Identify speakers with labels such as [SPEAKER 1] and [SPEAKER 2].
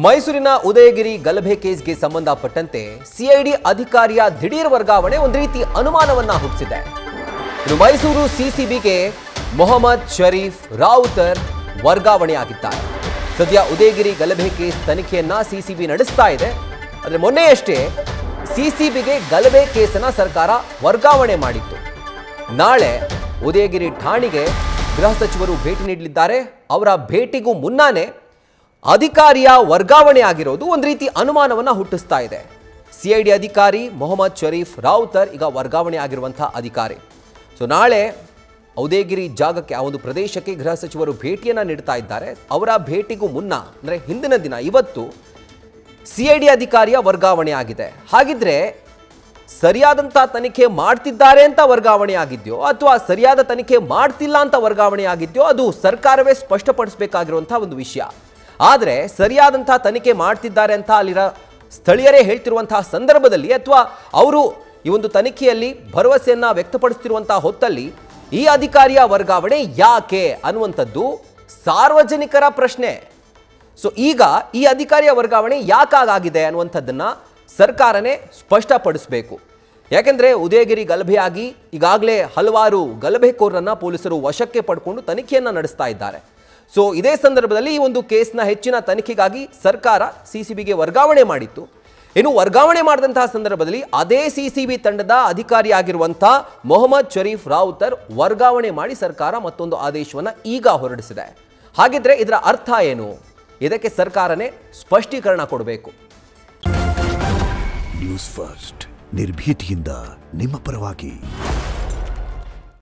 [SPEAKER 1] ಮೈಸೂರಿನ ಉದಯಗಿರಿ ಗಲಭೆ ಕೇಸ್ಗೆ ಸಂಬಂಧಪಟ್ಟಂತೆ ಸಿಐಡಿ ಅಧಿಕಾರಿಯ ದಿಢೀರ್ ವರ್ಗಾವಣೆ ಒಂದು ರೀತಿ ಅನುಮಾನವನ್ನ ಹುಟ್ಟಿಸಿದೆ. ಇನ್ನು ಮೈಸೂರು ಸಿಸಿಬಿಗೆ ಮೊಹಮ್ಮದ್ ಶರೀಫ್ ರಾವುತರ್ ವರ್ಗಾವಣೆಯಾಗಿದ್ದಾರೆ. ಸದ್ಯ ಉದಯಗಿರಿ ಗಲಭೆ ಕೇಸ್ ತನಿಖೆಯನ್ನ ಸಿಸಿಬಿ ನಡೆಸ್ತಾ ಇದೆ. ಆದರೆ ಮೊನ್ನೆಯಷ್ಟೇ ಸಿಸಿಬಿಗೆ ಗಲಭೆ ಕೇಸನ್ನ ಸರ್ಕಾರ ವರ್ಗಾವಣೆ ಮಾಡಿತ್ತು. ನಾಳೆ ಉದಯಗಿರಿ ಠಾಣೆಗೆ ಗೃಹ ಸಚಿವರು ಭೇಟಿ ನೀಡಲಿದ್ದಾರೆ. ಅವರ ಭೇಟಿಗೂ ಮುನ್ನಾನೇ ಅಧಿಕಾರಿಯ ವರ್ಗಾವಣೆ ಆಗಿರೋದು ಒಂದು ರೀತಿ ಅನುಮಾನವನ್ನ ಹುಟ್ಟಿಸ್ತಾ ಇದೆ. ಸಿಐಡಿ ಅಧಿಕಾರಿ ಮೊಹಮ್ಮದ್ ಶರೀಫ್ ರಾವುತರ್ ಈಗ ವರ್ಗಾವಣೆ ಆಗಿರುವಂತಹ ಅಧಿಕಾರಿ. ಸೊ ನಾಳೆ ಉದಯಗಿರಿ ಜಾಗಕ್ಕೆ, ಆ ಒಂದು ಪ್ರದೇಶಕ್ಕೆ ಗೃಹ ಸಚಿವರು ಭೇಟಿಯನ್ನ ನೀಡ್ತಾ ಇದ್ದಾರೆ. ಅವರ ಭೇಟಿಗೂ ಮುನ್ನ ಅಂದರೆ ಹಿಂದಿನ ದಿನ ಇವತ್ತು ಸಿಐಡಿ ಅಧಿಕಾರಿಯ ವರ್ಗಾವಣೆ ಆಗಿದೆ. ಹಾಗಿದ್ರೆ ಸರಿಯಾದಂಥ ತನಿಖೆ ಮಾಡ್ತಿದ್ದಾರೆ ಅಂತ ವರ್ಗಾವಣೆ ಆಗಿದೆಯೋ ಅಥವಾ ಸರಿಯಾದ ತನಿಖೆ ಮಾಡ್ತಿಲ್ಲ ಅಂತ ವರ್ಗಾವಣೆ ಆಗಿದೆಯೋ ಅದು ಸರ್ಕಾರವೇ ಸ್ಪಷ್ಟಪಡಿಸಬೇಕಾಗಿರುವಂತಹ ಒಂದು ವಿಷಯ. ಆದರೆ ಸರಿಯಾದಂಥ ತನಿಖೆ ಮಾಡ್ತಿದ್ದಾರೆ ಅಂತ ಅಲ್ಲಿರೋ ಸ್ಥಳೀಯರೇ ಹೇಳ್ತಿರುವಂತಹ ಸಂದರ್ಭದಲ್ಲಿ ಅಥವಾ ಅವರು ಈ ಒಂದು ತನಿಖೆಯಲ್ಲಿ ಭರವಸೆಯನ್ನ ವ್ಯಕ್ತಪಡಿಸ್ತಿರುವಂತಹ ಹೊತ್ತಲ್ಲಿ ಈ ಅಧಿಕಾರಿಯ ವರ್ಗಾವಣೆ ಯಾಕೆ ಅನ್ನುವಂಥದ್ದು ಸಾರ್ವಜನಿಕರ ಪ್ರಶ್ನೆ. ಸೊ ಈಗ ಈ ಅಧಿಕಾರಿಯ ವರ್ಗಾವಣೆ ಯಾಕಾಗಿದೆ ಅನ್ನುವಂಥದ್ದನ್ನ ಸರ್ಕಾರನೇ ಸ್ಪಷ್ಟಪಡಿಸಬೇಕು. ಯಾಕೆಂದ್ರೆ ಉದಯಗಿರಿ ಗಲಭೆಯಾಗಿ ಈಗಾಗಲೇ ಹಲವಾರು ಗಲಭೆಕೋರರನ್ನ ಪೊಲೀಸರು ವಶಕ್ಕೆ ಪಡ್ಕೊಂಡು ತನಿಖೆಯನ್ನ ನಡೆಸ್ತಾ ಇದ್ದಾರೆ. ಸೊ ಇದೇ ಸಂದರ್ಭದಲ್ಲಿ ಈ ಒಂದು ಕೇಸ್ನ ಹೆಚ್ಚಿನ ತನಿಖೆಗಾಗಿ ಸರ್ಕಾರ ಸಿಸಿಬಿಗೆ ವರ್ಗಾವಣೆ ಮಾಡಿತ್ತು. ಇನ್ನು ವರ್ಗಾವಣೆ ಮಾಡಿದಂತಹ ಸಂದರ್ಭದಲ್ಲಿ ಅದೇ ಸಿಸಿಬಿ ತಂಡದ ಅಧಿಕಾರಿಯಾಗಿರುವಂತಹ ಮೊಹಮ್ಮದ್ ಶರೀಫ್ ರಾವುತರ್ ವರ್ಗಾವಣೆ ಮಾಡಿ ಸರ್ಕಾರ ಮತ್ತೊಂದು ಆದೇಶವನ್ನು ಈಗ ಹೊರಡಿಸಿದೆ. ಹಾಗಿದ್ರೆ ಇದರ ಅರ್ಥ ಏನು? ಇದಕ್ಕೆ ಸರ್ಕಾರನೇ ಸ್ಪಷ್ಟೀಕರಣ ಕೊಡಬೇಕು.
[SPEAKER 2] ನ್ಯೂಸ್ ಫಸ್ಟ್ ನಿರ್ಭೀತಿಯಿಂದ ನಿಮ್ಮ ಪರವಾಗಿ.